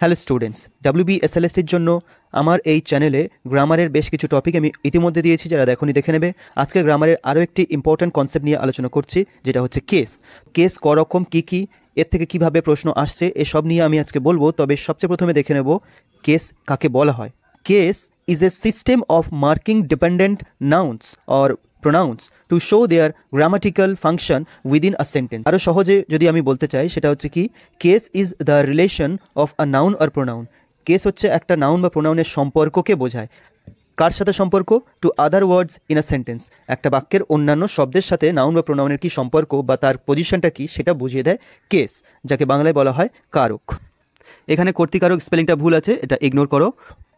Hello students, WBSLSটির জন্য আমার এই চ্যানেলে গ্রামারের বেশ কিছু টপিক আমি ইতিমধ্যে দিয়েছি, যারা দেখোনি দেখে নেবে। আজকে গ্রামারের আরও একটি ইম্পর্ট্যান্ট কনসেপ্ট নিয়ে আলোচনা করছি, যেটা হচ্ছে কেস। কেস করকম, কী এর থেকে কিভাবে প্রশ্ন আসছে, এসব নিয়ে আমি আজকে বলবো। তবে সবচেয়ে প্রথমে দেখে নেব কেস কাকে বলা হয়। Case is a system of marking dependent nouns or pronouns to show their grammatical function within a sentence. আরও সহজে যদি আমি বলতে চাই, সেটা হচ্ছে কি, case is the relation of a noun or pronoun. Case হচ্ছে একটা নাউন বা প্রোনাউনের সম্পর্ককে বোঝায়। কার সাথে সম্পর্ক? To other words in a sentence. একটা বাক্যের অন্যান্য শব্দের সাথে নাউন বা প্রোনাউনের কী সম্পর্ক বা তার পজিশনটা কী, সেটা বুঝিয়ে দেয় কেস, যাকে বাংলায় বলা হয় কারক। এখানে কর্তৃকারক স্পেলিংটা ভুল আছে, এটা ইগনোর করো।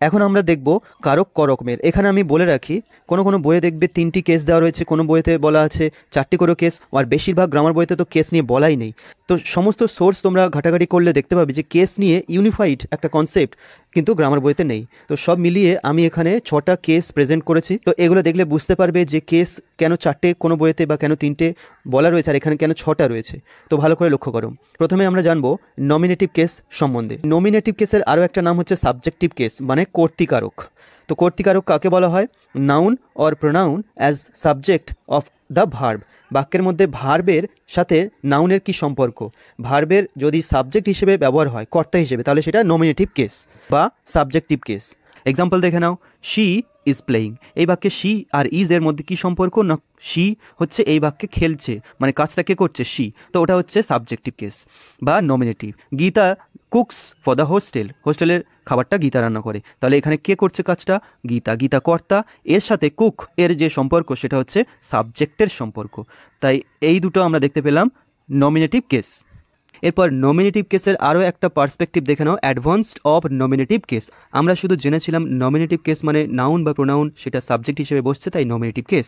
এখন আমরা দেখব কারক করকমের। এখানে আমি বলে রাখি, কোনো বইয়ে দেখবে 3টি কেস দেওয়া রয়েছে, কোনো বইতে বলা আছে 4টি করে কেস, আর বেশিরভাগ গ্রামার বইতে তো কেস নিয়ে বলাই নেই। তো সমস্ত সোর্স তোমরা ঘাটাঘাটি করলে দেখতে পাবে যে কেস নিয়ে ইউনিফাইড একটা কনসেপ্ট কিন্তু গ্রামার বইতে নেই। তো সব মিলিয়ে আমি এখানে 6টা কেস প্রেজেন্ট করেছি। তো এগুলো দেখলে বুঝতে পারবে যে কেস কেন 4টে কোনো বইতে বা কেন 3টে বলা রয়েছে, আর এখানে কেন 6টা রয়েছে। তো ভালো করে লক্ষ্য করো। প্রথমে আমরা জানবো নমিনেটিভ কেস সম্বন্ধে। নমিনেটিভ কেসের আরও একটা নাম হচ্ছে সাবজেক্টিভ কেস, মানে কর্তৃকারক। তো কর্তৃকারক কাকে বলা হয়? Noun or pronoun as subject of the verb. বাক্যের মধ্যে ভার্বের সাথে নাউনের কি সম্পর্ক, ভার্বের যদি সাবজেক্ট হিসেবে ব্যবহার হয়, কর্তা হিসেবে, তাহলে সেটা নমিনেটিভ কেস বা সাবজেক্টিভ কেস। এক্সাম্পল দেখে নাও, শি ইজ প্লেয়িং। এই বাক্যে শি আর ইজ এর মধ্যে কি সম্পর্ক? না, শি হচ্ছে এই বাক্যে খেলছে, মানে কাজটা কে করছে? শি। তো ওটা হচ্ছে সাবজেক্টিভ কেস বা nominative. Gita cooks for the hostel. হোস্টেলের খাবারটা গীতা রান্না করে, তাহলে এখানে কে করছে কাজটা? গীতা। গীতা কর্তা, এর সাথে কুক এর যে সম্পর্ক সেটা হচ্ছে সাবজেক্টের সম্পর্ক। তাই এই দুটো আমরা দেখতে পেলাম নমিনেটিভ কেস। এরপর নমিনেটিভ কেসের আরও একটা পার্সপেক্টিভ দেখে নাও, অ্যাডভান্সড অফ নমিনেটিভ কেস। আমরা শুধু জেনেছিলাম নমিনেটিভ কেস মানে নাউন বা প্রোনাউন সেটা সাবজেক্ট হিসেবে বসছে, তাই নমিনেটিভ কেস।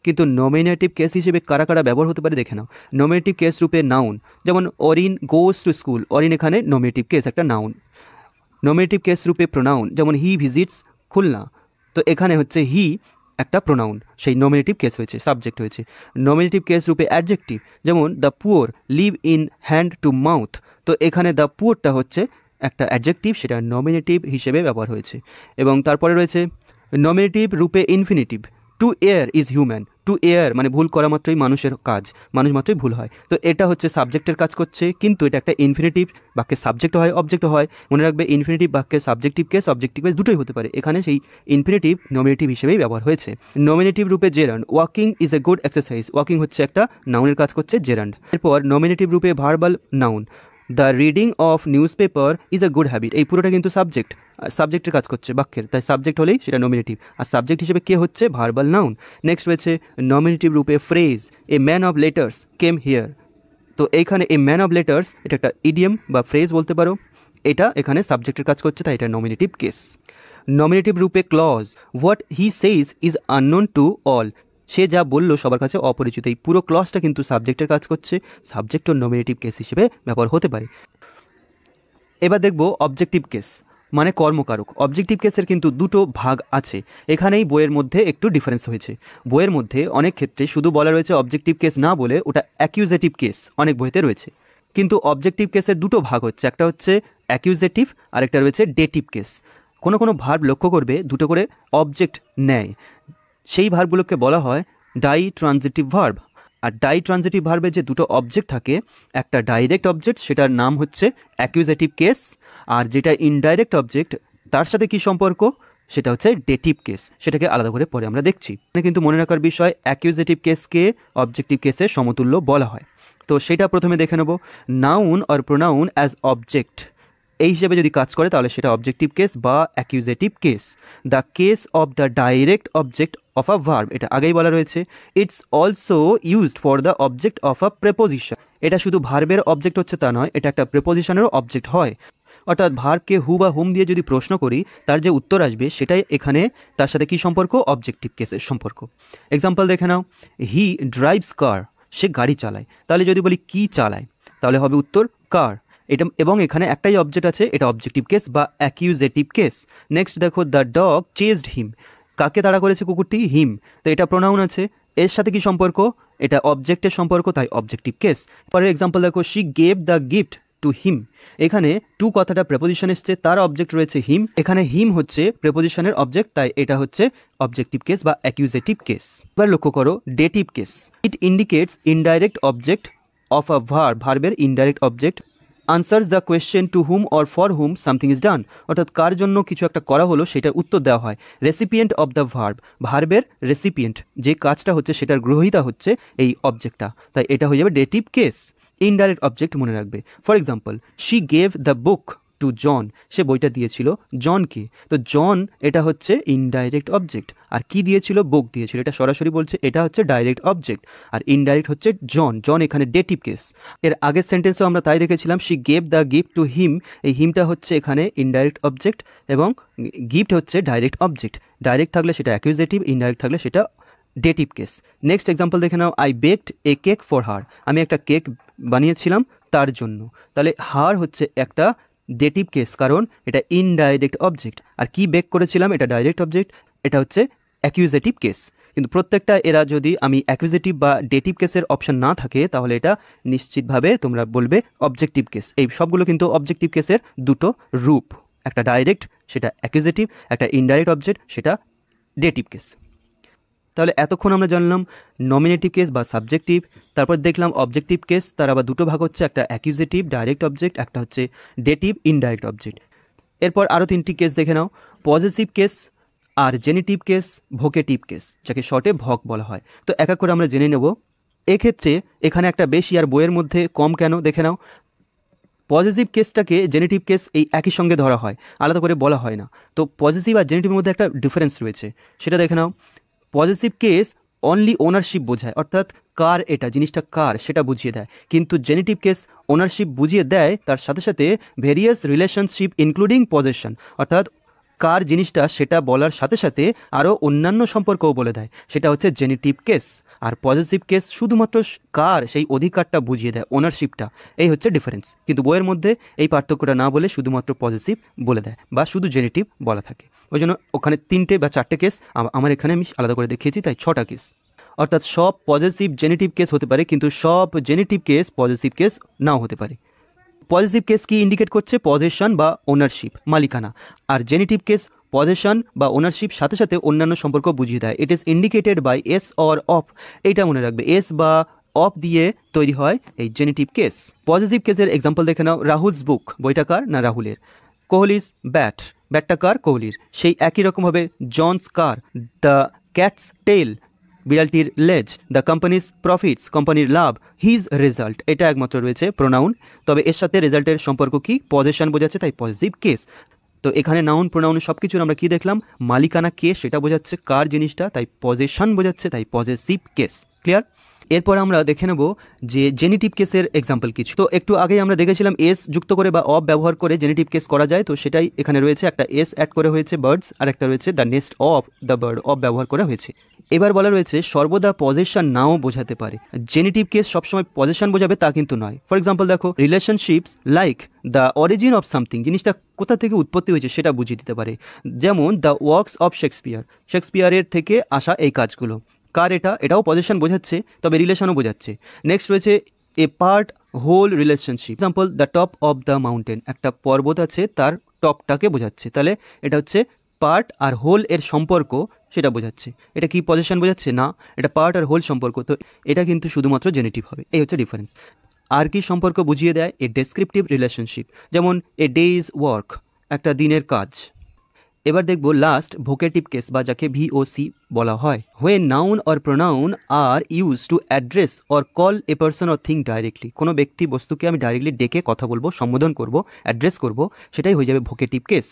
কিন্তু নমিনেটিভ কেস হিসেবে কারা কারা ব্যবহার হতে পারে দেখে নাও। নমিনেটিভ কেস রূপে নাউন, যেমন Arin goes to school. Arin এখানে নমিনেটিভ কেস, একটা নাউন। নমিনেটিভ কেস রূপে প্রোনাউন, যেমন হি ভিজিটস খুলনা। তো এখানে হচ্ছে হি একটা প্রোনাউন, সেই নমিনেটিভ কেস হয়েছে, সাবজেক্ট হয়েছে। নমিনেটিভ কেস রূপে অ্যাডজেক্টিভ, যেমন the poor live in hand to mouth. তো এখানে দ্য পুয়ারটা হচ্ছে একটা অ্যাডজেক্টিভ, সেটা নমিনেটিভ হিসেবে ব্যবহার হয়েছে। এবং তারপরে রয়েছে নমিনেটিভ রূপে infinitive, two air is human. Two air মানে ভুল করা মাত্রই মানুষের কাজ, মানুষ মাত্রই ভুল হয়। তো এটা হচ্ছে সাবজেক্টের কাজ করছে, কিন্তু এটা একটা ইনফিনিটিভ। বাক্যের সাবজেক্ট হয়, অবজেক্ট হয়। মনে রাখবে, ইনফিনিটিভ বাক্যের সাবজেক্টিভ কেস, অবজেক্টিভ কেস দুটোই হতে পারে। এখানে সেই ইনফিনিটিভ নমিনেটিভ হিসেবেই ব্যবহার হয়েছে। নমিনেটিভ রূপে gerund, walking is a good exercise. Walking হচ্ছে একটা নাউনের কাজ করছে, জেরান্ড। এরপর নমিনেটিভ রূপে verbal noun, the reading of news paper is a good habit. এই পুরোটা কিন্তু সাবজেক্ট, সাবজেক্টের কাজ করছে বাক্যের, তাই সাবজেক্ট হলেই সেটা নমিনেটিভ। আর সাবজেক্ট হিসেবে কে হচ্ছে? Verbal noun. নেক্সট রয়েছে নমিনেটিভ রূপে phrase, a man of letters came here. তো এইখানে এ ম্যান অফ লেটার্স এটা একটা ইডিয়াম বা ফ্রেজ বলতে পারো, এটা এখানে সাবজেক্টের কাজ করছে, তাই এটা নমিনেটিভ কেস। নমিনেটিভ রূপে clause, what he says is unknown to all. সে যা বললো সবার কাছে অপরিচিত। এই পুরো ক্লজটা কিন্তু সাবজেক্টের কাজ করছে, সাবজেক্ট ও নমিনেটিভ কেস হিসেবে ব্যবহার হতে পারে। এবার দেখব অবজেক্টিভ কেস, মানে কর্মকারক। অবজেক্টিভ কেসের কিন্তু দুটো ভাগ আছে, এখানেই বইয়ের মধ্যে একটু ডিফারেন্স হয়েছে। বইয়ের মধ্যে অনেক ক্ষেত্রে শুধু বলা রয়েছে অবজেক্টিভ কেস, না বলে ওটা অ্যাকিউজেটিভ কেস অনেক বইতে রয়েছে। কিন্তু অবজেক্টিভ কেসের দুটো ভাগ হচ্ছে, একটা হচ্ছে অ্যাকিউজেটিভ আর একটা রয়েছে ডেটিভ কেস। কোনো ভার্ব লক্ষ্য করবে দুটো করে অবজেক্ট নেয়, সেই ভার্বগুলোকে বলা হয় ডাই ট্রানজিটিভ ভার্ব। আর ডাই ট্রানজিটিভ ভার্বে যে দুটো অবজেক্ট থাকে, একটা ডাইরেক্ট অবজেক্ট, সেটার নাম হচ্ছে অ্যাকিউজেটিভ কেস, আর যেটা ইনডাইরেক্ট অবজেক্ট তার সাথে কি সম্পর্ক, সেটা হচ্ছে ডেটিভ কেস। সেটাকে আলাদা করে পরে আমরা দেখছি। কিন্তু মনে রাখার বিষয়, অ্যাকিউজেটিভ কেসকে অবজেক্টিভ কেসের সমতুল্য বলা হয়। তো সেটা প্রথমে দেখে নেব। Noun or pronoun as object, এই হিসেবে যদি কাজ করে তাহলে সেটা অবজেক্টিভ কেস বা accusative case. The case of the direct object of a verb, এটা আগেই বলা রয়েছে। It's also used for the object of a preposition. এটা শুধু ভার্বের অবজেক্ট হচ্ছে তা নয়, এটা একটা প্রেপোজিশনেরও অবজেক্ট হয়। অর্থাৎ ভার্বকে হু বা হুম দিয়ে যদি প্রশ্ন করি, তার যে উত্তর আসবে সেটাই এখানে তার সাথে কি সম্পর্ক? অবজেক্টিভ কেসের সম্পর্ক। এক্সাম্পল দেখে নাও, হি ড্রাইভস কার। সে গাড়ি চালায়। তাহলে যদি বলি কি চালায়, তাহলে হবে উত্তর কার। এটা, এবং এখানে একটাই অবজেক্ট আছে, এটা অবজেক্টিভ কেস বা অ্যাকিউজেটিভ কেস। নেক্সট দেখো, দ্য ডগ চেজড হিম। কাকে তাড়া করেছে কুকুরটি? হিম। তো এটা প্রোনাউন আছে, এর সাথে কি সম্পর্ক? এটা অবজেক্টের সম্পর্ক, তাই অবজেক্টিভ কেস। পরের এক্সাম্পল দেখো, she gave the gift to to him. এখানে টু কথাটা প্রেপোজিশন এসছে, তার অবজেক্ট রয়েছে হিম, এখানে হিম হচ্ছে প্রেপোজিশনের অবজেক্ট, তাই এটা হচ্ছে অবজেক্টিভ কেস বা অ্যাকিউজেটিভ কেস। এবার লক্ষ্য করো dative case. It indicates indirect object of a verb, ভার্বের indirect object answers the question to whom or for whom something is done, অর্থাৎ কার জন্য কিছু একটা করা হলো সেটার উত্তর দেওয়া হয়। রেসিপিয়েন্ট অফ দ্য ভার্ব, ভার্বের রেসিপিয়েন্ট, যে কাজটা হচ্ছে সেটার গ্রহীতা হচ্ছে এই অবজেক্টটা, তাই এটা হয়ে যাবে ডেটিভ কেস। ইনডাইরেক্ট অবজেক্ট মনে রাখবে। For example, she gave the book to John, সে বইটা দিয়েছিল জনকে, তো জন এটা হচ্ছে ইনডাইরেক্ট অবজেক্ট, আর কি দিয়েছিল, বুক দিয়েছিল, এটা সরাসরি বলছে এটা হচ্ছে ডাইরেক্ট অবজেক্ট, আর ইনডাইরেক্ট হচ্ছে জন, জন এখানে ডেটিভ কেস। এর আগের সেন্টেন্সেও আমরা তাই দেখেছিলাম, she gave the gift to him, এই হিমটা হচ্ছে এখানে ইনডাইরেক্ট অবজেক্ট এবং গিফট হচ্ছে ডাইরেক্ট অবজেক্ট। ডাইরেক্ট থাকলে সেটা অ্যাকিউজেটিভ, ইনডাইরেক্ট থাকলে সেটা ডেটিভ কেস। নেক্সট এক্সাম্পল দেখে নাও, I baked a cake for her, আমি একটা কেক বানিয়েছিলাম তার জন্য, তাহলে হার হচ্ছে একটা ডেটিভ কেস, কারণ এটা ইনডাইরেক্ট অবজেক্ট, আর কি বেক করেছিলাম এটা ডাইরেক্ট অবজেক্ট, এটা হচ্ছে অ্যাকিউজেটিভ কেস। কিন্তু প্রত্যেকটা এরা যদি আমি অ্যাকিউজেটিভ বা ডেটিভ কেসের অপশন না থাকে তাহলে এটা নিশ্চিতভাবে তোমরা বলবে অবজেক্টিভ কেস। এই সবগুলো কিন্তু অবজেক্টিভ কেসের দুটো রূপ, একটা ডাইরেক্ট সেটা অ্যাকিউজেটিভ, একটা ইনডাইরেক্ট অবজেক্ট সেটা ডেটিভ কেস। তাহলে এতক্ষণ আমরা জানলাম নমিনেটিভ কেস বা সাবজেক্টিভ, তারপর দেখলাম অবজেক্টিভ কেস, তার আবার দুটো ভাগ হচ্ছে, একটা অ্যাকিউজেটিভ ডাইরেক্ট অবজেক্ট, একটা হচ্ছে ডেটিভ ইনডাইরেক্ট অবজেক্ট। এরপর আরও তিনটি কেস দেখে নাও, পজেসিভ কেস আর জেনিটিভ কেস, ভোকেটিভ কেস, যাকে শর্টে ভক বলা হয়। তো এক এক করে আমরা জেনে নেব। এক্ষেত্রে এখানে একটা বেশি আর বইয়ের মধ্যে কম কেন দেখে নাও। পজিটিভ কেসটাকে জেনেটিভ কেস এই একই সঙ্গে ধরা হয়, আলাদা করে বলা হয় না। তো পজিটিভ আর জেনেটিভের মধ্যে একটা ডিফারেন্স রয়েছে, সেটা দেখে নাও। পজিটিভ কেস অনলি ওনারশিপ বোঝায়, অর্থাৎ কার এটা, জিনিসটা কার সেটা বুঝিয়ে দেয়, কিন্তু জেনেটিভ কেস ওনারশিপ বুঝিয়ে দেয়, তার সাথে সাথে ভেরিয়াস রিলেশনশিপ ইনক্লুডিং পজেশন, অর্থাৎ কার জিনিসটা সেটা বলার সাথে সাথে আরও অন্যান্য সম্পর্কও বলে দেয়, সেটা হচ্ছে জেনেটিভ কেস। আর পজিটিভ কেস শুধুমাত্র কার সেই অধিকারটা বুঝিয়ে দেয়, ওনারশিপটা, এই হচ্ছে ডিফারেন্স। কিন্তু বইয়ের মধ্যে এই পার্থক্যটা না বলে শুধুমাত্র পজিটিভ বলে দেয় বা শুধু জেনেটিভ বলা থাকে, ওই জন্য ওখানে 3টে বা 4টে কেস, আমার এখানে আমি আলাদা করে দেখিয়েছি, তাই 6টা কেস। অর্থাৎ সব পজিটিভ জেনেটিভ কেস হতে পারে, কিন্তু সব জেনেটিভ কেস পজিটিভ কেস নাও হতে পারে। পজিটিভ কেস কি ইন্ডিকেট করছে, পজেশন বা ওনারশিপ, মালিকানা, আর জেনেটিভ কেস পজেশন বা ওনারশিপ সাথে সাথে অন্যান্য সম্পর্ক বুঝিয়ে দেয়। It is indicated by s or of, এইটা মনে রাখবে, এস বা অফ দিয়ে তৈরি হয় এই জেনেটিভ কেস। পজিটিভ কেসের এক্সাম্পল দেখে নাও, রাহুলস বুক, বইটা কার, না রাহুলের। কোহলিস ব্যাট, ব্যাটটা কার, কোহলির। সেই একই রকমভাবে জনস কার, দ্য ক্যাটস টেল, বিড়ালটির লেজ। দ্য কোম্পানিজ প্রফিটস, কোম্পানির লাভ। হিজ রেজাল্ট, এটা একমাত্র রয়েছে প্রোনাউন, তবে এর সাথে রেজাল্টের সম্পর্ক কি, পজেশন বোঝাচ্ছে, তাই পজিটিভ কেস। তো এখানে নাউন প্রোনাউন সব কিছুর আমরা কি দেখলাম, মালিকানা কে সেটা বোঝাচ্ছে, কার জিনিসটা, তাই পজেশন বোঝাচ্ছে, তাই পজেসিভ কেস। ক্লিয়ার? এরপর আমরা দেখে নেব যে জেনেটিভ কেসের এক্সাম্পল কিছু। তো একটু আগেই আমরা দেখেছিলাম এস যুক্ত করে বা অফ ব্যবহার করে জেনেটিভ কেস করা যায়, তো সেটাই এখানে রয়েছে, একটা এস অ্যাড করে হয়েছে বার্ডস, আর একটা রয়েছে the nest of the bird, of ব্যবহার করা হয়েছে। এবার বলা রয়েছে সর্বদা পজেশন নাও বোঝাতে পারে, জেনেটিভ কেস সবসময় পজেশন বোঝাবে তা কিন্তু নয়। ফর এক্সাম্পল দেখো, relationships like the origin of something, জিনিসটা কোথা থেকে উৎপত্তি হয়েছে সেটা বুঝিয়ে দিতে পারে, যেমন দ্য ওয়ার্কস অফ শেক্সপিয়ার, শেক্সপিয়ারের থেকে আসা এই কাজগুলো। কার এটা, এটাও পজেশন বোঝাচ্ছে, তবে রিলেশনও বোঝাচ্ছে। নেক্সট রয়েছে a part whole relationship, example the top of the mountain, একটা পর্বত আছে তার টপটাকে বোঝাচ্ছে, তাহলে এটা হচ্ছে পার্ট আর হোল এর সম্পর্ক, সেটা বোঝাচ্ছে। এটা কি পজেশন বোঝাচ্ছে না, এটা পার্ট আর হোল সম্পর্ক, তো এটা কিন্তু শুধুমাত্র জেনেটিভ হবে, এই হচ্ছে ডিফারেন্স। আর কি সম্পর্ক বুঝিয়ে দেয়, এ ডেসক্রিপটিভ রিলেশনশিপ, যেমন এ ডেইজ ওয়ার্ক, একটা দিনের কাজ। এবার দেখব লাস্ট ভোকেটিভ কেস বা যাকে ভিওসি বলা হয়, when noun or pronoun are use to address or call a person or thing directly, কোনো ব্যক্তি বস্তুকে আমি ডাইরেক্টলি ডেকে কথা বলবো, সম্বোধন করব, অ্যাড্রেস করব, সেটাই হয়ে যাবে ভোকেটিভ কেস।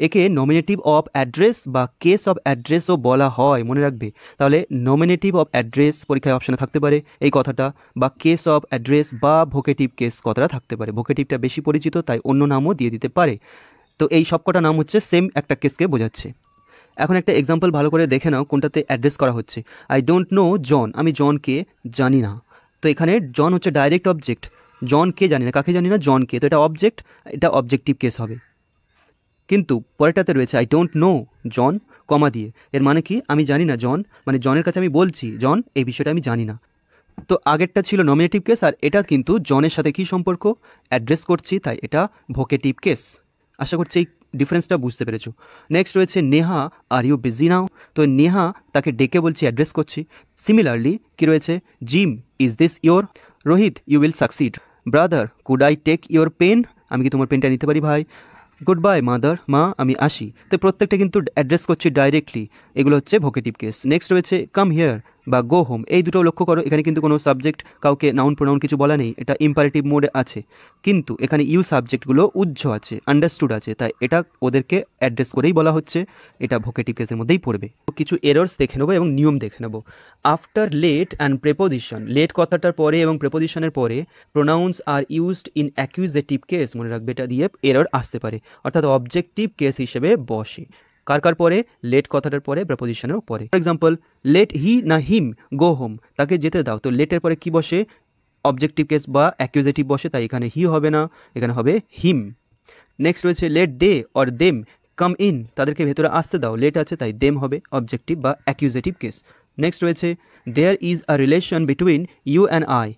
একে নমিনেটিভ অফ অ্যাড্রেস বা কেস অফ অ্যাড্রেসও বলা হয়, মনে রাখবে। তাহলে নমিনেটিভ অফ অ্যাড্রেস পরীক্ষায় অপশানে থাকতে পারে এই কথাটা, বা কেস অফ অ্যাড্রেস বা ভোকেটিভ কেস কথাটা থাকতে পারে। ভোকেটিভটা বেশি পরিচিত, তাই অন্য নামও দিয়ে দিতে পারে। তো এই সবকটা নাম হচ্ছে সেম একটা কেসকে বোঝাচ্ছে। এখন একটা এক্সাম্পল ভালো করে দেখে নাও কোনটাতে অ্যাড্রেস করা হচ্ছে। আই ডোন্ট নো জন, আমি জনকে জানি না। তো এখানে জন হচ্ছে ডাইরেক্ট অবজেক্ট, জনকে জানি না, কাকে জানি না, জনকে, তো এটা অবজেক্ট, এটা অবজেক্টিভ কেস হবে। কিন্তু পরেরটাতে রয়েছে আই ডোন্ট নো জন, কমা দিয়ে, এর মানে কি, আমি জানি না জন, মানে জনের কাছে আমি বলছি জন এই বিষয়টা আমি জানি না। তো আগেরটা ছিল নমিনেটিভ কেস, আর এটা কিন্তু জনের সাথে কি সম্পর্ক, অ্যাড্রেস করছি, তাই এটা ভোকেটিভ কেস। আশা করছি এই ডিফারেন্সটা বুঝতে পেরেছো। নেক্সট রয়েছে Neha are you busy now, তো নেহা তাকে ডেকে বলছি, অ্যাড্রেস করছি। সিমিলারলি কি রয়েছে, Jim is this your, Rohit you will succeed, brother could I take your pen, আমি কি তোমার পেনটা নিতে পারি ভাই, গুড বাই মাদার, মা আমি আসি। তো প্রত্যেকটা কিন্তু অ্যাড্রেস করছি ডাইরেক্টলি, এগুলো হচ্ছে ভোকেটিভ কেস। নেক্সট রয়েছে কাম হিয়ার বা গো হোম, এই দুটো লক্ষ্য করো, এখানে কিন্তু কোনো সাবজেক্ট কাউকে নাউন প্রোনাউন কিছু বলা নেই, এটা ইম্পারেটিভ মোডে আছে, কিন্তু এখানে ইউ সাবজেক্টগুলো উজ্জ্ব আছে, আন্ডারস্টুড আছে, তাই এটা ওদেরকে অ্যাড্রেস করেই বলা হচ্ছে, এটা ভোকেটিভ কেসের মধ্যেই পড়বে। কিছু এরর্স দেখে নেবো এবং নিয়ম দেখে নেবো। After let and preposition, let কথাটার পরে এবং প্রেপোজিশনের পরে pronouns are used in accusative case, মনে রাখবে এটা দিয়ে এরর আসতে পারে, অর্থাৎ অবজেক্টিভ কেস হিসেবে বসে। কার কার পরে, লেট কথাটার পরে, প্রেপোজিশনের পরে। ফর এক্সাম্পল, লেট হি না হিম গো হোম, তাকে যেতে দাও, তো লেটের পরে কি বসে, অবজেক্টিভ কেস বা অ্যাকিউজেটিভ বসে, তাই এখানে হি হবে না, এখানে হবে হিম। নেক্সট রয়েছে let they or them come in, তাদেরকে ভেতরে আসতে দাও, লেট আছে তাই দেম হবে অবজেক্টিভ বা অ্যাকিউজেটিভ কেস। নেক্সট রয়েছে there is a relation between you and I,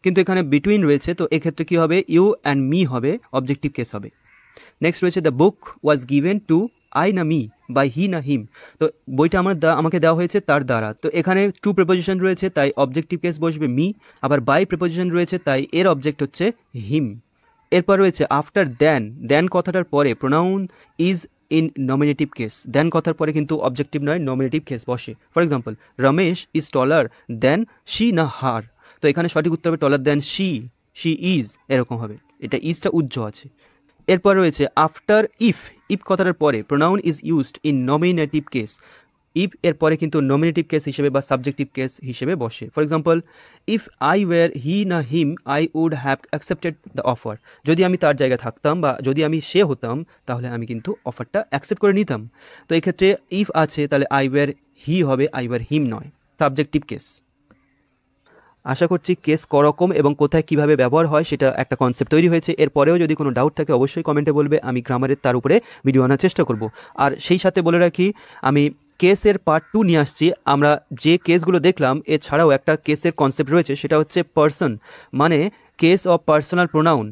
কিন্তু এখানে বিটুইন রয়েছে, তো এক্ষেত্রে কী হবে, ইউ অ্যান্ড মি হবে, অবজেক্টিভ কেস হবে। নেক্সট রয়েছে the book was given to I না মি, বাই হি না হিম, তো বইটা আমাকে দেওয়া হয়েছে তার দ্বারা, তো এখানে টু প্রেপোজিশন রয়েছে তাই অবজেক্টিভ কেস বসবে মি, আবার বাই প্রেপোজিশন রয়েছে তাই এর অবজেক্ট হচ্ছে হিম। এরপর রয়েছে আফটার দেন, দেন কথাটার পরে pronoun is in nominative case, than কথার পরে কিন্তু অবজেক্টিভ নয়, নমিনেটিভ কেস বসে। For example, Ramesh is taller than she না হার, তো এখানে সঠিক উত্তর হবে taller than she, she is, এরকম হবে, এটা ইজটা উজ্জ্ব আছে। এরপর রয়েছে আফটার ইফ, ইফ কথাটার পরে pronoun is used in nominative case, if এর পরে কিন্তু নমিনেটিভ কেস হিসেবে বা সাবজেক্টিভ কেস হিসেবে বসে। For example, if I were he না him I would have accepted the offer, যদি আমি তার জায়গায় থাকতাম বা যদি আমি সে হতাম তাহলে আমি কিন্তু অফারটা অ্যাকসেপ্ট করে নিতাম, তো এক্ষেত্রে ইফ আছে তাহলে আই ওয়্যার হি হবে, আই ওয়্যার হিম নয়, সাবজেক্টিভ কেস। আশা করছি কেস করকম এবং কোথায় কিভাবে ব্যবহার হয় সেটা একটা কনসেপ্ট তৈরি হয়েছে। এরপরেও যদি কোনো ডাউট থাকে অবশ্যই কমেন্টে বলবে, আমি গ্রামারের তার উপরে ভিডিও আনার চেষ্টা করব। আর সেই সাথে বলে রাখি, আমি কেসের পার্ট 2 নিয়ে আসছি। আমরা যে কেসগুলো দেখলাম এছাড়াও একটা কেসের কনসেপ্ট রয়েছে, সেটা হচ্ছে পার্সন, মানে কেস অফ পার্সোনাল প্রোনাউন,